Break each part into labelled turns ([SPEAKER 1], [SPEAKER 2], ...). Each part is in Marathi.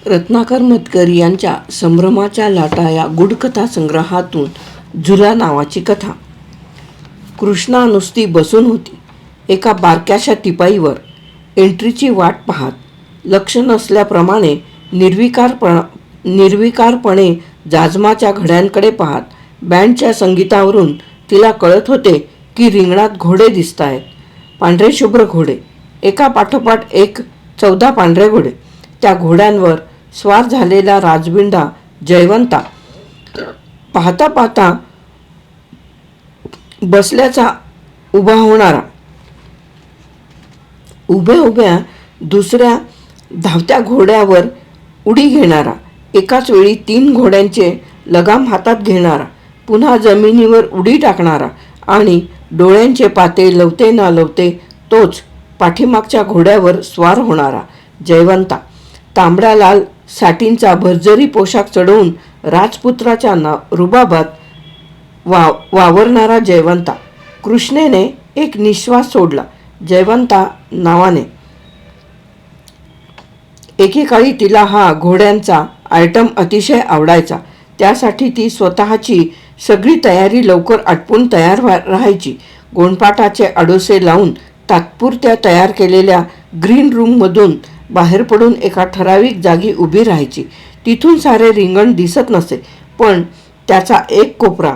[SPEAKER 1] रत्नाकर मतकर यांच्या संभ्रमाच्या लाटा या गूढकथा संग्रहातून झुला नावाची कथा. कृष्णा नुसती बसून होती एका बारक्याशा टिपाईवर, एंट्रीची वाट पाहत. लक्ष नसल्याप्रमाणे निर्विकारपणे जाजमाच्या घड्यांकडे पाहत. बँडच्या संगीतावरून तिला कळत होते की रिंगणात घोडे दिसतायत. पांढरे शुभ्र घोडे, एका पाठोपाठ एक 14 पांढरे घोडे. त्या घोड्यांवर स्वार झालेला राजबिंडा जयवंता पाहता पाहता बसल्याचा उभा होणारा, उभ्या उभ्या दुसऱ्या धावत्या घोड्यावर उडी घेणारा, एकाच वेळी 3 घोड्यांचे लगाम हातात घेणारा, पुन्हा जमिनीवर उडी टाकणारा आणि डोळ्यांचे पाते लवते ना लवते तोच पाठीमागच्या घोड्यावर स्वार होणारा जयवंता. तांबड्या लाल सॅटिनचा भरजरी पोशाख चढवून राजपुत्राच्या रुबाबात वावरणारा जयवंता. कृष्णेने एक निश्वास सोडला. जयवंता नावाने. एकेकाळी तिला हा घोड्यांचा आयटम अतिशय आवडायचा. त्यासाठी ती स्वतःची सगळी तयारी लवकर आटपून तयार राहायची. गोंडपाटाचे आडोसे लावून तात्पुरत्या तयार केलेल्या ग्रीन रूममधून बाहेर पडून एका ठराविक जागी उभी राहायची. तिथून सारे रिंगण दिसत नसे, पण त्याचा एक कोपरा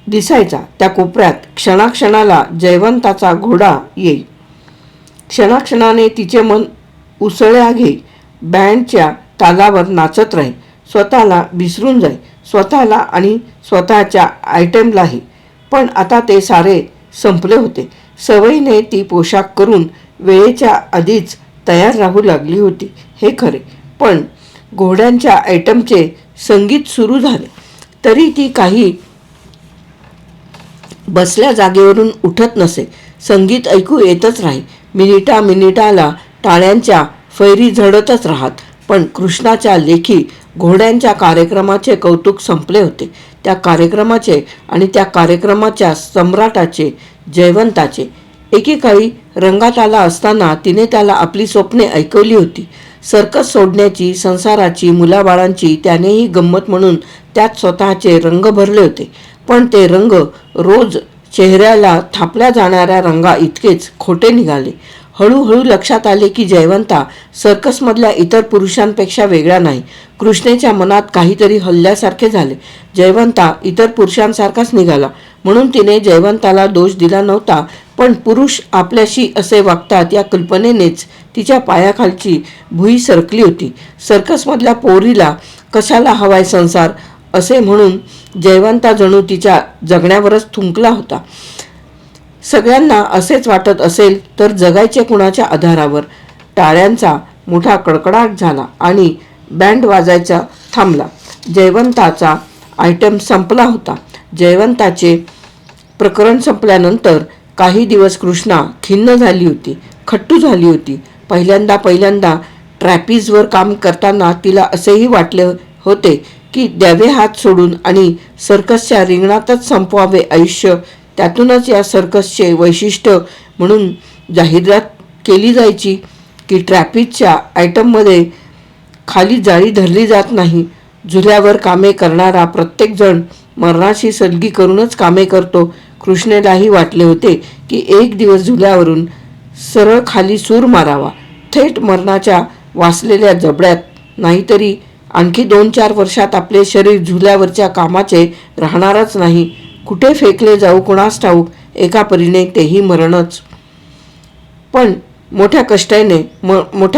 [SPEAKER 1] दिसायचा. त्या कोपऱ्यात क्षणाक्षणाला जयवंताचा घोडा येई. क्षणाक्षणाने तिचे मन उसळ्या घेई. बँडच्या तालावर नाचत राही. स्वतःला विसरून जाई, स्वतःला आणि स्वतःच्या आयटमलाही. पण आता ते सारे संपले होते. सवयीने ती पोशाख करून वेळेच्या आधीच तयार राहू लागली होती, हे खरे. पण घोड्यांच्या आयटमचे संगीत सुरू झाले तरी ती काही बसल्या जागेवरून उठत नसे. संगीत ऐकू येतच राही. मिनिटाला टाळ्यांच्या फैरी झडतच राहत. पण कृष्णाच्या लेखी घोड्यांच्या कार्यक्रमाचे कौतुक संपले होते. त्या कार्यक्रमाचे आणि त्या कार्यक्रमाच्या सम्राटाचे, जयवंताचे. एकेकाळी रंगात आला असताना तिने त्याला आपली स्वप्ने ऐकवली होती. सर्कस सोडण्याची, संसाराची, मुलाबाळांची. त्यानेही गंमत म्हणून त्यात स्वतःचे रंग भरले होते. पण ते रंग रोज चेहऱ्याला थापल्या जाणाऱ्या रंगा इतकेच खोटे निघाले. हळूहळू लक्षात आले की जयवंता सर्कसमधल्या इतर पुरुषांपेक्षा वेगळा नाही. कृष्णेच्या मनात काहीतरी हल्ल्यासारखे झाले. जयवंता इतर पुरुषांसारखाच निघाला म्हणून तिने जयवंताला दोष दिला नव्हता. पण पुरुष आपल्याशी असे वागतात या कल्पनेनेच तिच्या पायाखालची भुई सरकली होती. सर्कसमधल्या पोरीला कशाला हवाय संसार असे म्हणून जयवंता जणू तिच्या जगण्यावरच थुंकला होता. सगळ्यांना असेच वाटत असेल तर जगायचे कुणाच्या आधारावर. टाळ्यांचा मोठा कडकडाट झाला आणि बँड वाजायचा थांबला. जयवंताचा आयटम संपला होता. जयवंताचे प्रकरण संपल्यानंतर काही दिवस कृष्णा खिन्न झाली होती, खट्टू झाली होती. पहिल्यांदा ट्रॅपिजवर काम करताना तिला असेही वाटले होते की द्यावे हात सोडून आणि सर्कसच्या रिंगणातच संपवावे आयुष्य. त्यातूनच या सर्कसचे वैशिष्ट्य म्हणून जाहिरात केली जायची की ट्रॅपिजच्या आयटममध्ये खाली जाळी धरली जात नाही. झुल्यावर कामे करणारा प्रत्येकजण मरणाशी सलगी करूनच कामे करतो. कृष्णेलाही वाटले होते की एक दिवस झुल्यावरून सरळ खाली सूर मारावा, थेट मरणाच्या वाचलेल्या जबड्यात. नाहीतरी आणखी 2-4 वर्षात आपले शरीर झुल्यावरच्या कामाचे राहणारच नाही. कुठे फेकले जाऊ कुणास ठाऊक. एका परीने तेही मरणच. पण मोठ्या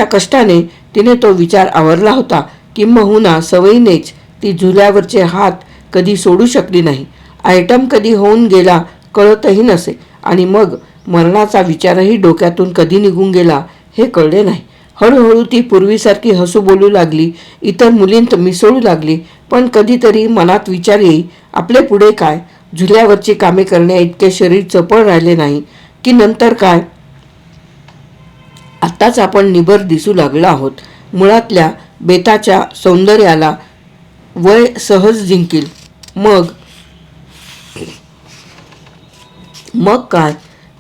[SPEAKER 1] कष्टाने तिने तो विचार आवरला होता. किंबहुना सवयीनेच ती झुल्यावरचे हात कधी सोडू शकली नाही. आयटम कधी होऊन गेला कळतही नसे आणि मग मरणाचा विचारही डोक्यातून कधी निघून गेला हे कळले नाही. हळूहळू ती पूर्वीसारखी हसू बोलू लागली, इतर मुलींत मिसळू लागली. पण कधीतरी मनात विचार येई, आपले पुढे काय? झुल्यावरची कामे करण्या इतके शरीर चपळ राहिले नाही की नंतर काय? आत्ताच आपण निबर दिसू लागलो आहोत. मुळातल्या बेताच्या सौंदर्याला वय सहज जिंकील. मग काय?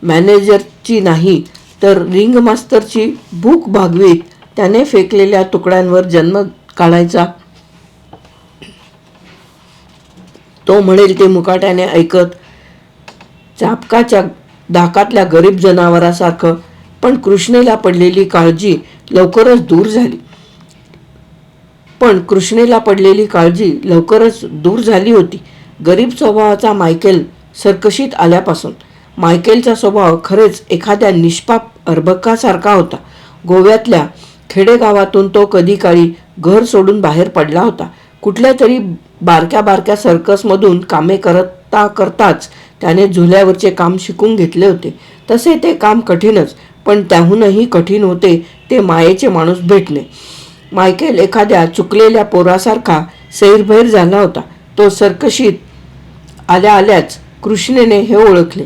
[SPEAKER 1] मॅनेजरची नाही तर रिंग मास्तरची भूक भागवीत त्याने फेकलेल्या तुकड्यांवर जन्म काढायचा. तो म्हणेल ते मुकाट्याने ऐकत, चापकाच्या धाकातल्या गरीब जनावरासारखं. पण कृष्णेला पडलेली काळजी लवकरच दूर झाली होती. गरीब स्वभावाचा मायकेल सर्कशीत आल्यापासून. मायकेलचा स्वभाव खरेच एखाद्या निष्पाप अर्भकासारखा होता. गोव्यातल्या खेडेगावातून तो कधी काळी घर सोडून बाहेर पडला होता. कुठल्या तरी बारक्या सर्कसमधून कामे करताच त्याने झुल्यावरचे काम शिकून घेतले होते. तसे ते काम कठीणच, पण त्याहूनही कठीण होते ते मायेचे माणूस भेटणे. मायकेल एखाद्या चुकलेल्या पोरासारखा सैरभैर झाला होता. तो सर्कशीत आल्याच कृष्णेने हे ओळखले.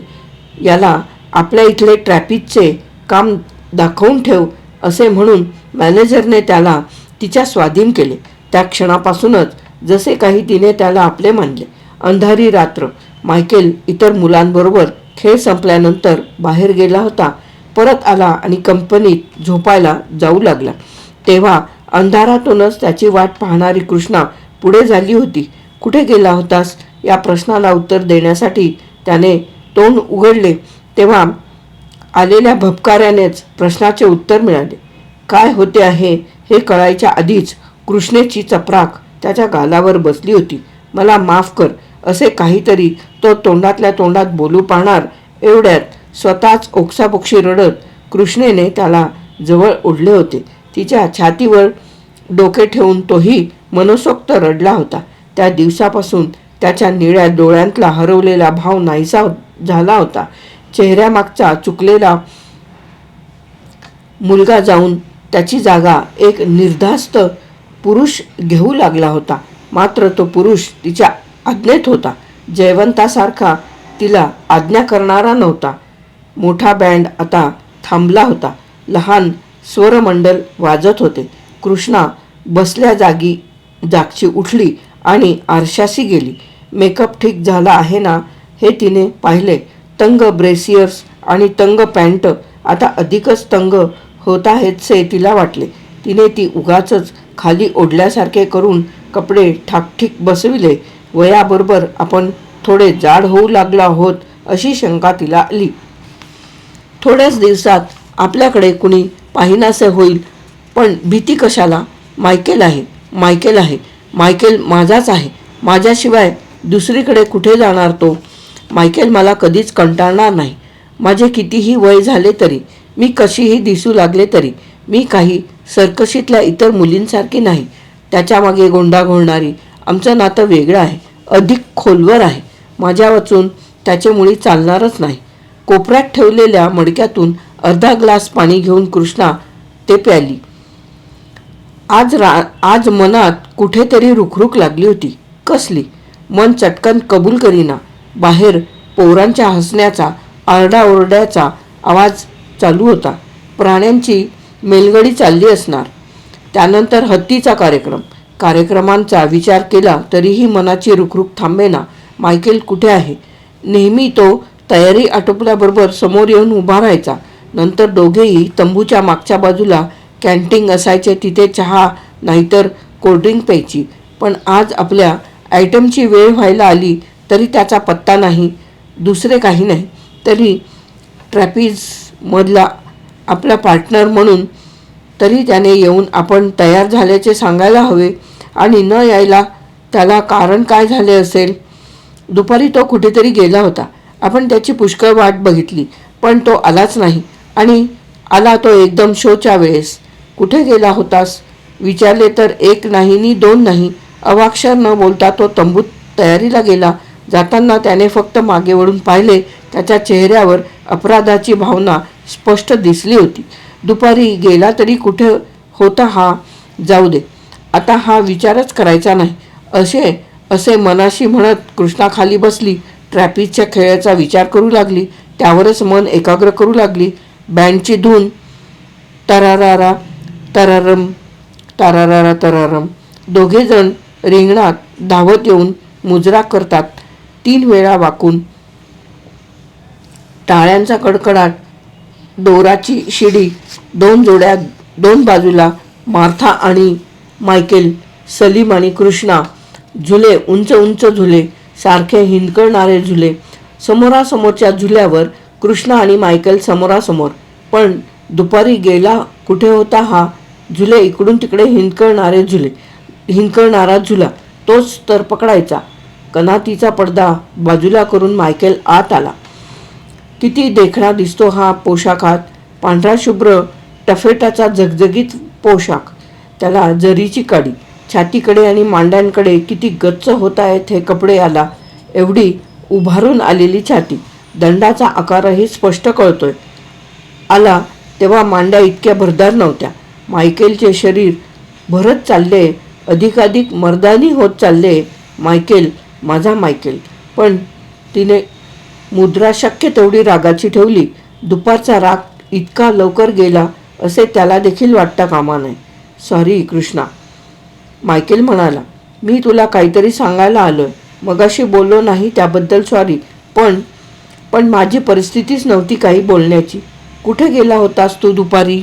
[SPEAKER 1] याला आपल्या इथले ट्रॅफिकचे काम दाखवून ठेव असे म्हणून मॅनेजरने त्याला तिच्या स्वाधीन केले. त्या क्षणापासूनच जसे काही तिने त्याला आपले मानले. अंधारी रात्र. मायकेल इतर मुलांबरोबर खेळ संपल्यानंतर बाहेर गेला होता. परत आला आणि कंपनीत झोपायला जाऊ लागला. तेव्हा अंधारातूनच त्याची वाट पाहणारी कृष्णा पुढे झाली होती. कुठे गेला होतास या प्रश्नाला उत्तर देण्यासाठी त्याने तोंड उघडले तेव्हा आलेल्या भपकाऱ्यानेच प्रश्नाचे उत्तर मिळाले. काय होते आहे हे कळायच्या आधीच कृष्णेची चपराक त्याच्या गालावर बसली होती. मला माफ कर असे काहीतरी तो तोंडातल्या तोंडात बोलू पाहणार एवढ्यात स्वतःच ओक्साबोक्षी रडत कृष्णेने त्याला जवळ ओढले होते. तिच्या छातीवर डोके ठेवून तोही मनसोक्त रडला होता. त्या दिवसापासून त्याच्या निळ्या डोळ्यांतला हरवलेला भाव नाहीसा झाला होता. चेहऱ्यामागचा चुकलेला मुलगा जाऊन त्याची जागा एक निर्धास्त पुरुष घेऊ लागला होता. मात्र तो पुरुष तिच्या आज्ञेत होता. जयवंतासारखा तिला आज्ञा करणारा नव्हता. मोठा बँड आता थांबला होता. लहान स्वरमंडल वाजत होते. कृष्णा बसल्या जागची उठली आणि आरशाशी गेली. मेकअप ठीक झाला आहे ना हे तिने पाहिले. तंग ब्रेसियर्स आणि तंग पॅन्ट आता अधिकच तंग होत आहेतसे तिला वाटले. तिने ती उगाचच खाली ओढल्यासारखे करून कपडे ठाकठीक बसविले. वयाबरोबर आपण थोडे जाड होऊ लागलो आहोत अशी शंका तिला आली. थोड्याच दिवसात आपल्याकडे कुणी पाहिनासे होईल. पण भीती कशाला? मायकेल आहे. मायकेल माझाच आहे. माझ्याशिवाय दुसरीकडे कुठे जाणार तो? मायकेल मला कधीच कंटाळणार नाही. माझे कितीही वय झाले तरी, मी कशीही दिसू लागले तरी, मी काही सर्कशीतल्या इतर मुलींसारखी नाही. त्याच्यामागे गोंडा घोळणारी. आमचं नातं वेगळं आहे, अधिक खोलवर आहे. माझ्या वाचून त्याचे मुळी चालणारच नाही. कोपऱ्यात ठेवलेल्या मडक्यातून अर्धा ग्लास पाणी घेऊन कृष्णा ते प्याली. आज मनात कुठेतरी रुखरुख लागली होती. कसली? मन चटकन कबूल करीना. बाहेर पोरांच्या हसण्याचा, आरडाओरड्याचा आवाज चालू होता. प्राण्यांची मेलगडी चालली असणार. त्यानंतर हत्तीचा कार्यक्रमांचा विचार केला तरीही मनाची रुखरुख थांबेना. मायकेल कुठे आहे? नेहमी तो तयारी आटोपल्याबरोबर समोर येऊन उभा राहायचा. नंतर दोघेही तंबूच्या मागच्या बाजूला कॅन्टीन असायचे, तिथे चहा नाहीतर कोल्ड्रिंक प्यायची. पण आज आपल्या आयटमची वेळ व्हायला आली तरी त्याचा पत्ता नाही. दुसरे काही नाही तरी ट्रॅपिजमधला आपला पार्टनर म्हणून तरी त्याने येऊन आपण तयार झाल्याचे सांगायला हवे. आणि न यायला त्याला कारण काय झाले असेल? दुपारी तो कुठेतरी गेला होता. आपण त्याची पुष्कळ वाट बघितली पण तो आलाच नाही. आणि आला तो एकदम शोच्या वेळेस. कुठे गेला होतास विचारले तर एक नाही नि दोन नाही, अवाक्षर न बोलता तो तंबूत तयारीला गेला. जाताना त्याने फक्त मागे वळून पाहिले. त्याच्या चेहऱ्यावर अपराधाची भावना स्पष्ट दिसली होती. दुपारी गेला तरी कुठे होता हा? जाऊ दे, आता हा विचारच करायचा नाही असे मनाशी म्हणत कृष्णा खाली बसली. ट्रॅपिजच्या खेळाचा विचार करू लागली. त्यावरच मन एकाग्र करू लागली. बँडची धून तरारारा तरारम तारारारा तरारम. दोघेजण रिंगणात धावत येऊन मुजरा करतात. 3 वेळा वाकून टाळ्यांचा कडकडाट, दोराची शिडी, 2 जोड्या दोन बाजूला मार्था आणि मायकेल, सलीम आणि कृष्णा. झुले, उंच उंच झुले, सारखे हिंदकळणारे झुले. समोरासमोरच्या झुल्यावर कृष्णा आणि मायकेल समोरासमोर. पण दुपारी गेला कुठे होता हा? झुले, इकडून तिकडे हिंदकळणारा झुला, तोच तर पकडायचा. कनातीचा पडदा बाजूला करून मायकेल आत आला. किती देखणा दिसतो हा पोशाखात. पांढरा शुभ्र टफेटाचा झगझगीत पोशाख, त्याला जरीची काडी. छातीकडे आणि मांड्यांकडे किती गच्च होत आहेत हे कपडे. आला एवढी उभारून आलेली छाती, दंडाचा आकारही स्पष्ट कळतोय. आला तेव्हा मांड्या इतक्या भरदार नव्हत्या. मायकेलचे शरीर भरत चालले, अधिकाधिक मर्दानी होत चालले. मायकेल, माझा मायकेल. पण तिने मुद्रा शक्य तेवढी रागाची ठेवली. दुपारचा राग इतका लवकर गेला असे त्याला देखील वाटता कामा नये. सॉरी कृष्णा, मायकेल म्हणाला. मी तुला काहीतरी सांगायला आलोय. मगाशी बोललो नाही त्याबद्दल सॉरी. पण माझी परिस्थितीच नव्हती काही बोलण्याची. कुठे गेला होतास तू दुपारी?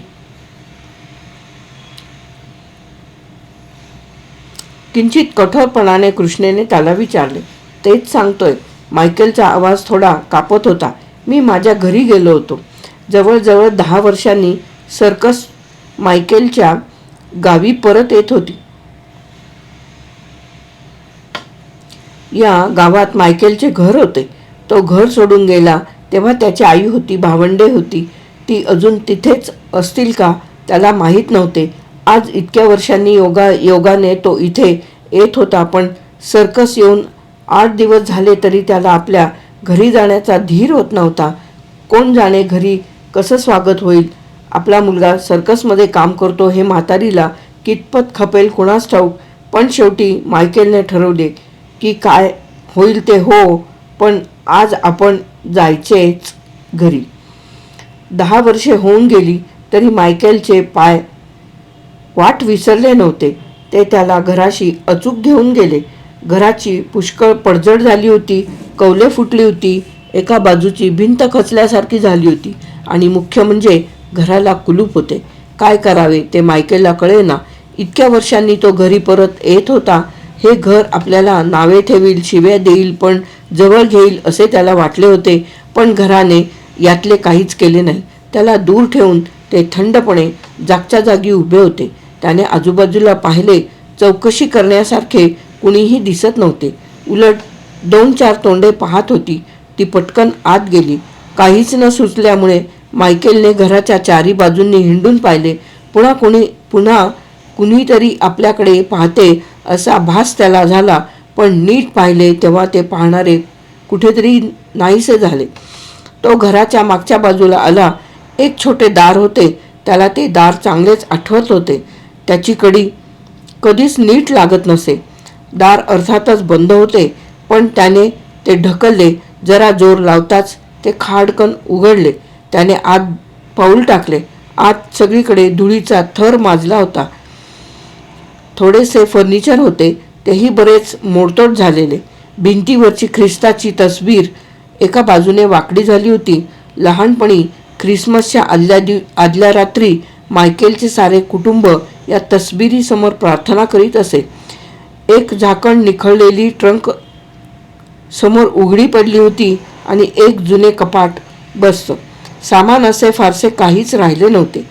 [SPEAKER 1] किंचित कठोरपणाने कृष्णेने त्याला विचारले. तेच सांगतोय. मायकेलचा आवाज थोडा कापत होता. मी माझ्या घरी गेलो होतो. जवळजवळ 10 वर्षांनी सर्कस मायकेलच्या गावी परत येत होती. या गावात मायकेलचे घर होते. तो घर सोडून गेला तेव्हा त्याची आई होती, भावंडे होती. ती अजून तिथेच असतील का त्याला माहीत नव्हते. आज इतक्या वर्षांनी योगाने तो इथे येत होता. पण सर्कस येऊन 8 दिवस झाले तरी त्याला आपल्या घरी जाण्याचा धीर होत नव्हता. कोण जाणे घरी कसं स्वागत होईल. आपला मुलगा सर्कसमध्ये काम करतो हे म्हातारीला कितपत खपेल कुणास ठाऊक. पण शेवटी मायकेलने ठरवले की काय होईल ते हो, पण आज आपण जायचेच घरी. 10 वर्षे होऊन गेली तरी मायकेलचे पाय वाट विसरले नव्हते. ते त्याला घराशी अचूक घेऊन गेले. घराची पुष्कळ पडझड झाली होती. कौले फुटली होती. एका बाजूची भिंत खचल्यासारखी झाली होती. आणि मुख्य म्हणजे घराला कुलूप होते. काय करावे ते मायकेलला कळेना. इतक्या वर्षांनी तो घरी परत येत होता. हे घर आपल्याला नावे ठेवील, शिव्या देईल, पण जवळ घेईल असे त्याला वाटले होते. पण घराने यातले काहीच केले नाही. त्याला दूर ठेवून ते थंडपणे जागच्या जागी उभे होते. त्याने आजूबाजूला पाहिले. चौकशी करण्यासारखे कुणीही दिसत नव्हते. उलट 2-4 तोंडे पाहत होती. ती पटकन आत गेली. काहीच न सुचल्यामुळे मायकेलने घराच्या चारी बाजूंनी हिंडून पाहिले. पुन्हा कुणीतरी आपल्याकडे पाहते असा भास त्याला झाला. पण नीट पाहिले तेव्हा ते पाहणारे कुठेतरी नाहीसे झाले. तो घराच्या मागच्या बाजूला आला. एक छोटे दार होते. त्याला ते दार चांगलेच आठवत होते. त्याची कडी कधीच नीट लागत नसे. दार अर्थातच बंद होते, पण त्याने ते ढकलले. जरा जोर लावताच ते खाडकन उघडले. त्याने आत पाऊल टाकले. आत सगळीकडे धुळीचा थर माजला होता. थोडेसे फर्निचर होते, तेही बरेच मोडतोड झालेले. भिंतीवरची ख्रिस्ताची तस्वीर एका बाजूने वाकडी झाली होती. लहानपणी ख्रिसमसच्या आदल्या रात्री मायकेलचे सारे कुटुंब या तस्बिरीसमोर प्रार्थना करीत असे. एक झाकण निखळलेली ट्रंक समोर उघडी पडली होती आणि एक जुने कपाट. बस, सामान असे फारसे काहीच राहिले नव्हते.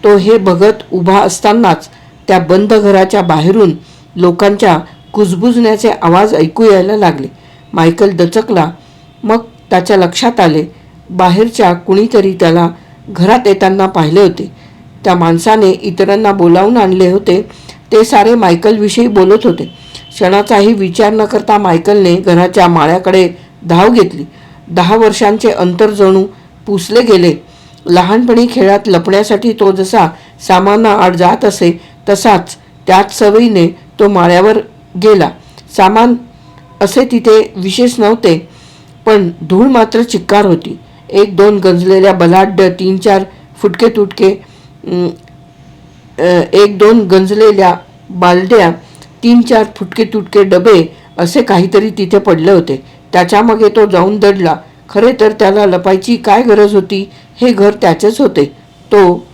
[SPEAKER 1] तो हे बघत उभा असतानाच त्या बंद घराच्या बाहेरून लोकांच्या कुजबुजण्याचे आवाज ऐकू यायला लागले. मायकेल दचकला. मग त्याच्या लक्षात आले, बाहेरच्या कुणीतरी त्याला घरात येताना पाहिले होते. त्या माणसाने इतरांना बोलावून आणले होते. ते सारे मायकेलविषयी बोलत होते. क्षणाचाही विचार न करता मायकेलने घराच्या माळ्याकडे धाव घेतली. 10 वर्षांचे अंतर जणू पुसले गेले. लहानपणी खेळात लपण्यासाठी तो जसा सामानाआड जात असे, तसाच त्याच सवयीने तो माळ्यावर गेला. सामान असे तिथे विशेष नव्हते, पण धूळ मात्र चिक्कार होती. 1-2 गंजलेल्या बलाढ्य 3-4 फुटके तुटके 1-2 गंजलेल्या बालद्या, 3-4 फुटके तुटके डबे असे काहीतरी तिथे पडले होते. त्याच्या मागे तो जाऊन दडला. खरे तर त्याला लपायची काय गरज होती? हे घर त्याचेच होते. तो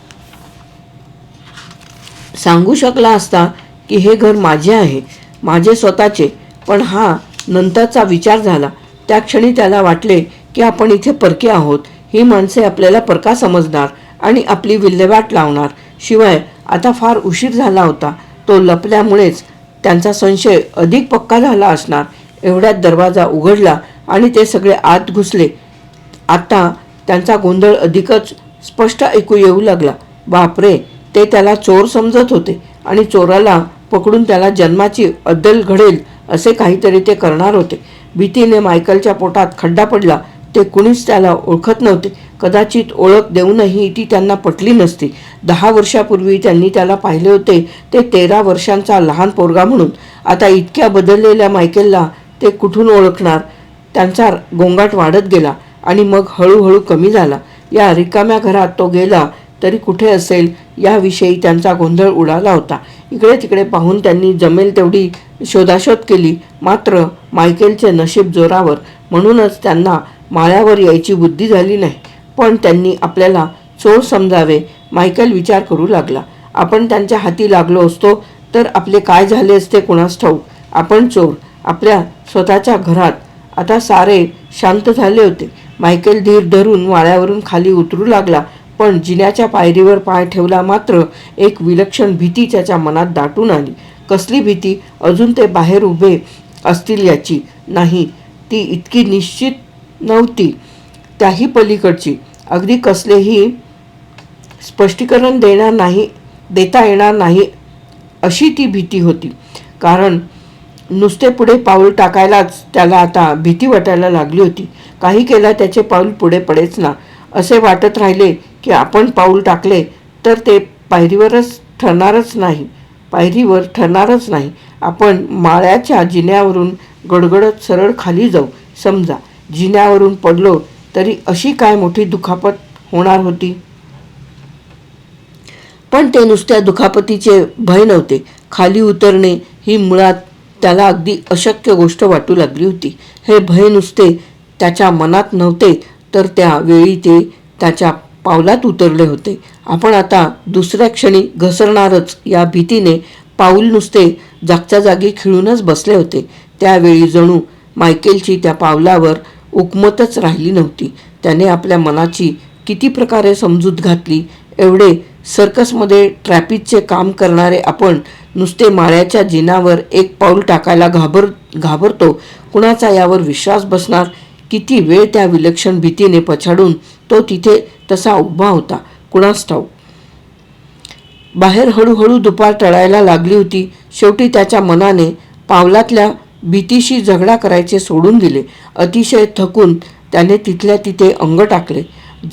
[SPEAKER 1] सांगू शकला असता की हे घर माझे आहे, माझे स्वतःचे. पण हा नंतरचा विचार झाला. त्या क्षणी त्याला वाटले की आपण इथे परके आहोत. ही माणसे आपल्याला परका समजणार आणि आपली विल्हेवाट लावणार. शिवाय आता फार उशीर झाला होता. तो लपल्यामुळेच त्यांचा संशय अधिक पक्का झाला असणार. एवढ्यात दरवाजा उघडला आणि ते सगळे आत घुसले. आता त्यांचा गोंधळ अधिकच स्पष्ट ऐकू येऊ लागला. बापरे, ते त्याला चोर समजत होते आणि चोराला पकडून त्याला जन्माची अद्दल घडेल असे काहीतरी ते करणार होते. भीतीने मायकलच्या पोटात खड्डा पडला. ते कुणीच त्याला ओळखत नव्हते. कदाचित ओळख देऊनही ती त्यांना पटली नसती. 10 वर्षापूर्वी त्यांनी त्याला पाहिले होते ते 13 वर्षांचा लहान पोरगा म्हणून. आता इतक्या बदललेल्या मायकेलला ते कुठून ओळखणार? त्यांचा गोंगाट वाढत गेला आणि मग हळूहळू कमी झाला. या रिकाम्या घरात तो गेला तरी कुठे असेल याविषयी त्यांचा गोंधळ उडाला होता. इकडे तिकडे पाहून त्यांनी जमेल तेवढी शोधाशोध केली. मात्र मायकेलचे नशीब जोरावर, म्हणूनच त्यांना माळ्यावर यायची बुद्धी झाली नाही. पण त्यांनी आपल्याला चोर समजावे. मायकेल विचार करू लागला. आपण त्यांच्या हाती लागलो असतो तर आपले काय झाले असते कुणास ठाऊक. आपण चोर आपल्या स्वतःच्या घरात. आता सारे शांत झाले होते. मायकेल धीर धरून माळ्यावरून खाली उतरू लागला. पण जिन्याच्या पायरीवर पाय ठेवला मात्र एक विलक्षण भीती त्याच्या मनात दाटून आली. कसली भीती? अजून ते बाहेर उभे असतील याची नाही, ती इतकी निश्चित नव्हती. त्याही पलीकडची, अगदी कसलेही स्पष्टीकरण देता येणार नाही अशी ती भीती होती. कारण नुसते पुढे पाऊल टाकायलाच त्याला आता भीती वाटायला लागली होती. काही केला त्याचे पाऊल पुढे पडेच ना. असे वाटत राहिले की आपण पाऊल टाकले तर ते पायरीवर ठरणारच नाही. आपण माळ्याच्या जिन्यावरून गडगडत सरळ खाली जाऊ. समजा जिन्यावरून पडलो तरी अशी काय मोठी दुखापत होणार होती. पण ते नुसत्या दुखापतीचे भय नव्हते. खाली उतरणे ही मुळात त्याला अगदी अशक्य गोष्ट वाटू लागली होती. हे भय नुसते त्याच्या मनात नव्हते तर त्या वेळी ते त्याच्या पावलात उतरले होते. आपण आता दुसऱ्या क्षणी घसरणारच या भीतीने पाऊल नुसते जागच्या जागी खिळूनच बसले होते. त्यावेळी जणू मायकेलची त्या पावलावर उकमतच राहिली नव्हती. त्याने आपल्या मनाची किती प्रकारे समजूत घातली. एवढे सर्कसमध्ये ट्रॅफिकचे काम करणारे आपण नुसते माळ्याच्या जिन्यावर एक पाऊल टाकायला घाबरतो. कुणाचा यावर विश्वास बसणार? किती वेळ त्या विलक्षण भीतीने पछाडून तो तिथे तसा उभा होता कुणास ठाऊक. बाहेर हळूहळू दुपार टळायला लागली होती. शेवटी त्याच्या मनाने पावलातल्या भीतीशी झगडा करायचे सोडून दिले. अतिशय थकून त्याने तिथल्या तिथे अंग टाकले.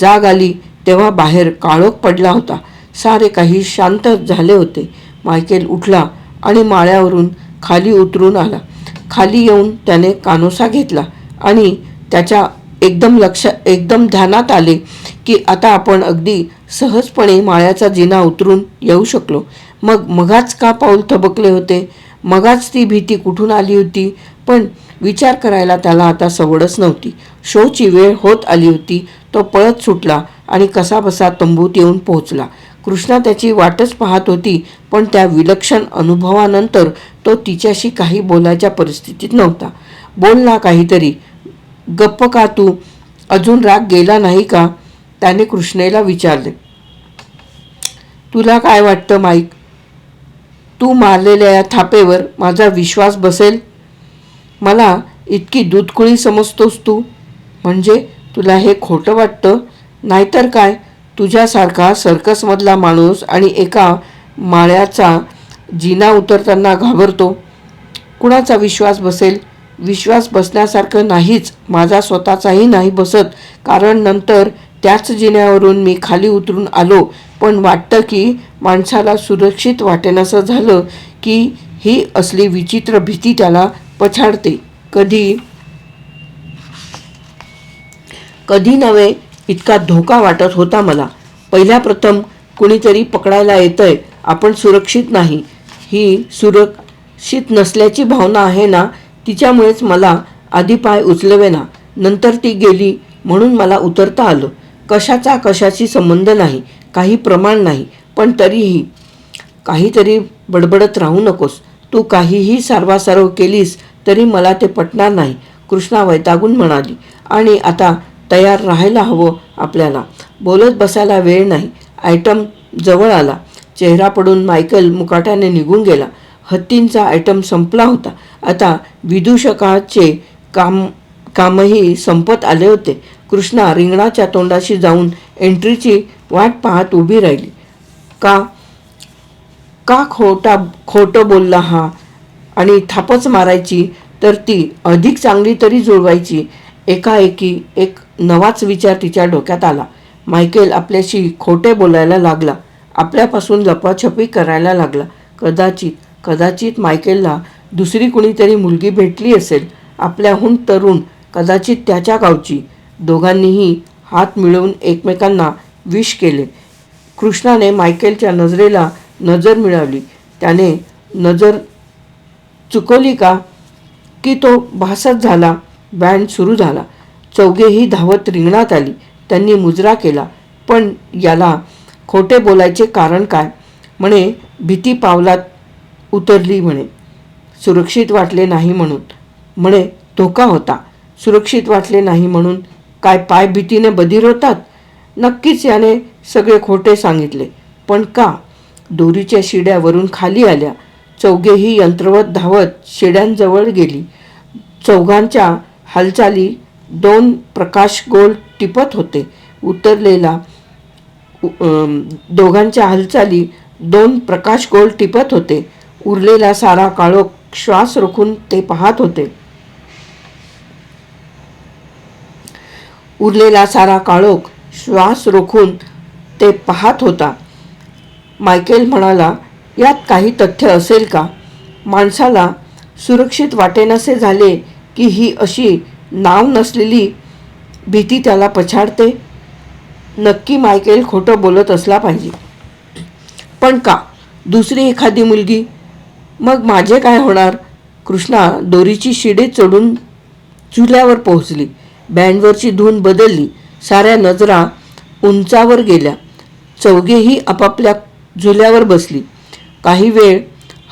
[SPEAKER 1] जाग आली तेव्हा बाहेर काळोख पडला होता. सारे काही शांत झाले होते. मायकेल उठला आणि माळ्यावरून खाली उतरून आला. खाली येऊन त्याने कानोसा घेतला आणि त्याच्या एकदम ध्यानात आले की आता आपण अगदी सहजपणे माळ्याचा जिना उतरून येऊ शकलो. मगाच का पाऊल थबकले होते? मगाच ती भीती कुठून आली होती? पण विचार करायला त्याला आता सवडच नव्हती. शोची वेळ होत आली होती. तो पळत सुटला आणि कसाबसा तंबूत येऊन पोहोचला. कृष्णा त्याची वाटच पाहत होती. पण त्या विलक्षण अनुभवानंतर तो तिच्याशी काही बोलायच्या परिस्थितीत नव्हता. बोल ना काहीतरी. गप्प का तू? अजून राग गेला नाही का? त्याने कृष्णेला विचारले. तुला काय वाटतं माईक? तू मारलेल्या या थापेवर माझा विश्वास बसेल? मला इतकी दूधकुळी समजतोस तू? म्हणजे तुला हे खोटं वाटतं? नाहीतर काय, तुझ्यासारखा सर्कसमधला माणूस आणि एका माळ्याचा जिना उतरताना घाबरतो. कुणाचा विश्वास बसेल? विश्वास बसण्यासारखं नाहीच. माझा स्वतःचाही नाही बसत. कारण नंतर त्याच जिन्यावरून मी खाली उतरून आलो. पण वाटतं की माणसाला सुरक्षित वाटेनासं झालं की ही असली विचित्र भीती त्याला पछाडते. कधी नव्हे इतका धोका वाटत होता मला. पहिल्या प्रथम कुणीतरी पकडायला येतंय. आपण सुरक्षित नाही. ही सुरक्षित नसल्याची भावना आहे ना, तिच्यामुळेच मला आधी पाय उचलवेना. नंतर ती गेली म्हणून मला उतरता आलं. कशाची संबंध नाही, काही प्रमाण नाही. पण तरीही काहीतरी बडबडत राहू नकोस. तू काहीही सारवासारव केलीस तरी मला ते पटणार नाही, कृष्णा वैतागून म्हणाली. आणि आता तयार राहायला हवं आपल्याला. बोलत बसायला वेळ नाही. आयटम जवळ आला. चेहरा पडून मायकेल मुकाट्याने निघून गेला. हत्तींचा आयटम संपला होता. आता विदूषकाचे कामही संपत आले होते. कृष्णा रिंगणाच्या तोंडाशी जाऊन एंट्रीची वाट पाहत उभी राहिली. का का खोटं बोलला हा? आणि थापच मारायची तर ती अधिक चांगली तरी जुळवायची. एकाएकी एक नवाच विचार तिच्या डोक्यात आला. मायकेल आपल्याशी खोटे बोलायला लागला, आपल्यापासून लपाछपी करायला लागला. कदाचित मायकेलला दुसरी कुणीतरी मुलगी भेटली असेल, आपल्याहून तरुण, कदाचित त्याच्या गावची. दोघांनीही हात मिळवून एकमेकांना विश केले. कृष्णाने मायकेलच्या नजरेला नजर मिळवली. त्याने नजर चुकवली का की तो भासत झाला. बँड सुरू झाला. चौघेही धावत रिंगणात आली. त्यांनी मुजरा केला. पण याला खोटे बोलायचे कारण काय? म्हणे भीती पावलात उतरली, म्हणे सुरक्षित वाटले नाही म्हणून, म्हणे धोका होता. सुरक्षित वाटले नाही म्हणून काय पाय भीतीने बधीर होतात? नक्कीच याने सगळे खोटे सांगितले. पण का? दोरीच्या शिड्यावरून खाली आल्या. चौघेही यंत्रवत धावत शिड्यांजवळ गेली. चौघांच्या हालचाली दोन प्रकाश गोल टिपत होते. दोघांच्या हालचाली दोन प्रकाश गोल टिपत होते. उरलेला सारा काळोख श्वास रोखून ते पाहत होते. मायकेल म्हणाला, यात काही तथ्य असेल का? माणसाला सुरक्षित वाटेनासे झाले की ही अशी नाव नसलेली भीती त्याला पछाडते. नक्की मायकेल खोटं बोलत असला पाहिजे. पण का? दुसरी एखादी मुलगी? मग माझे काय होणार? कृष्णा दोरीची शिडी चढून झुल्यावर पोहोचली. बँडवरची धून बदलली. साऱ्या नजरा उंचावर गेल्या. चौघेही आपापल्या झुल्यावर बसली. काही वेळ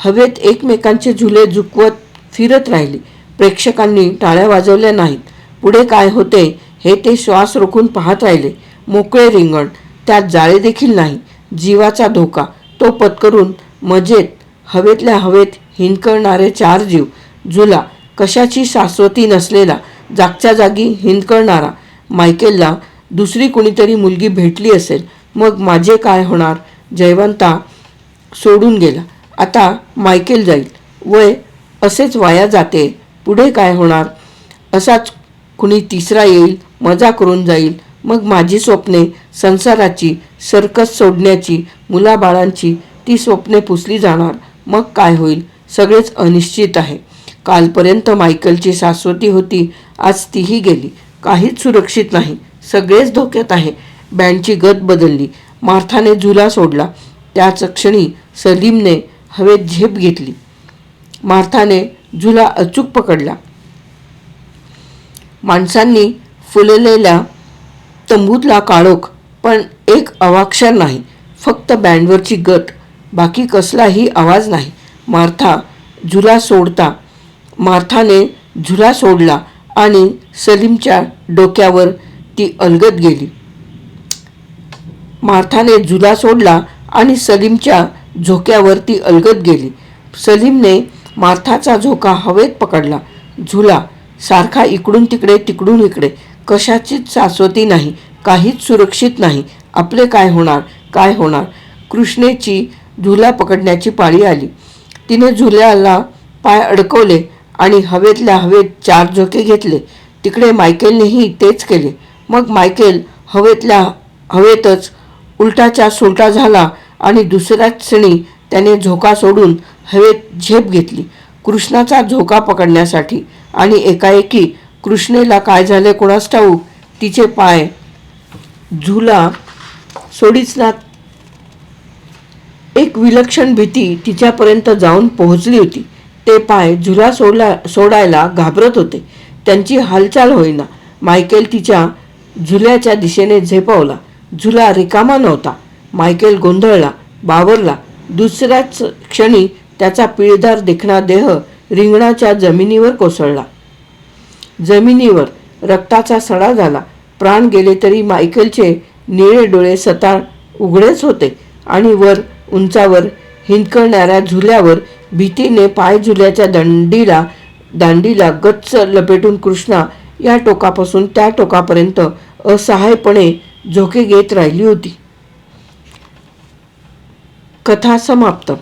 [SPEAKER 1] हवेत एकमेकांचे झुले झुकवत फिरत राहिली. प्रेक्षकांनी टाळ्या वाजवल्या नाहीत. पुढे काय होते हे ते श्वास रोखून पाहत राहिले. मोकळे रिंगण, त्यात जाळे देखील नाही. जीवाचा धोका, तो पत्करून मजेत हवेतल्या हवेत हिंदकळणारे चार जीव. झुला कशाची शाश्वती नसलेला, जागच्या जागी हिंदकळणारा. मायकेलला दुसरी कुणीतरी मुलगी भेटली असेल, मग माझे काय होणार? जयवंता सोडून गेला. आता मायकेल जाईल. वय असेच वाया जाते. पुढे काय होणार? असाच कुणी तिसरा येईल, मजा करून जाईल. मग माझी स्वप्ने, संसाराची, सर्कस सोडण्याची, मुलाबाळांची, ती स्वप्ने पुसली जाणार. मग काय होईल? सगळेच अनिश्चित आहे. कालपर्यंत मायकेलची शाश्वती होती, आज तीही गेली. काहीच सुरक्षित नाही. सगळेच धोक्यात आहे. बँडची गत बदलली. मार्थाने झुला सोडला. त्याच क्षणी सलीमने हवेत झेप घेतली. मार्थाने झुला अचूक पकडला. माणसांनी फुललेल्या तंबूतला काळोख, पण एक अवाक्षर नाही. फक्त बँडवरची गत, बाकी कसलाही आवाज नाही. मार्थाने झुला सोडला आणि सलीमच्या डोक्यावर ती अलगद गेली. मार्थाने झुला सोडला आणि सलीमच्या झोक्यावर ती अलगद गेली. सलीमने मार्थाचा झोका हवेत पकडला. झुला सारखा इकडून तिकडे तिकडून इकडे. कशाचीच शाश्वती नाही. काहीच सुरक्षित नाही. आपले काय होणार? काय होणार? कृष्णेची झुला पकडण्याची पाळी आली. तिने झुल्याला पाय अडकवले आणि हवेतल्या हवेत चार झोके घेतले. तिकडे मायकेलनेही तेच केले. मग मायकेल हवेतच उलटाच्या सुलटा झाला आणि दुसऱ्याच क्षणी त्याने झोका सोडून हवेत झेप घेतली कृष्णाचा झोका पकडण्यासाठी. आणि एकाएकी कृष्णेला काय झाले कोणास ठाऊक, तिचे पाय झुला सोडीच ना. एक विलक्षण भीती तिच्यापर्यंत जाऊन पोहोचली होती. ते पाय झुला सोडायला घाबरत होते. त्यांची हालचाल होईना. मायकेल तिच्या झुल्याच्या दिशेने झेपावला. झुला रिकामा नव्हता. मायकेल गोंधळला, बावरला. दुसऱ्याच क्षणी त्याचा पिळदार देखणा देह रिंगणाच्या जमिनीवर कोसळला. जमिनीवर रक्ताचा सडा झाला. प्राण गेले तरी मायकेलचे निळे डोळे सताळ उघडेच होते आणि वर उंचावर हिंदकळणाऱ्या झुल्यावर भीतीने पाय झुल्याच्या दांडीला गच्च लपेटून कृष्णा या टोकापासून त्या टोकापर्यंत असहायपणे झोके घेत राहिली होती. कथा समाप्त.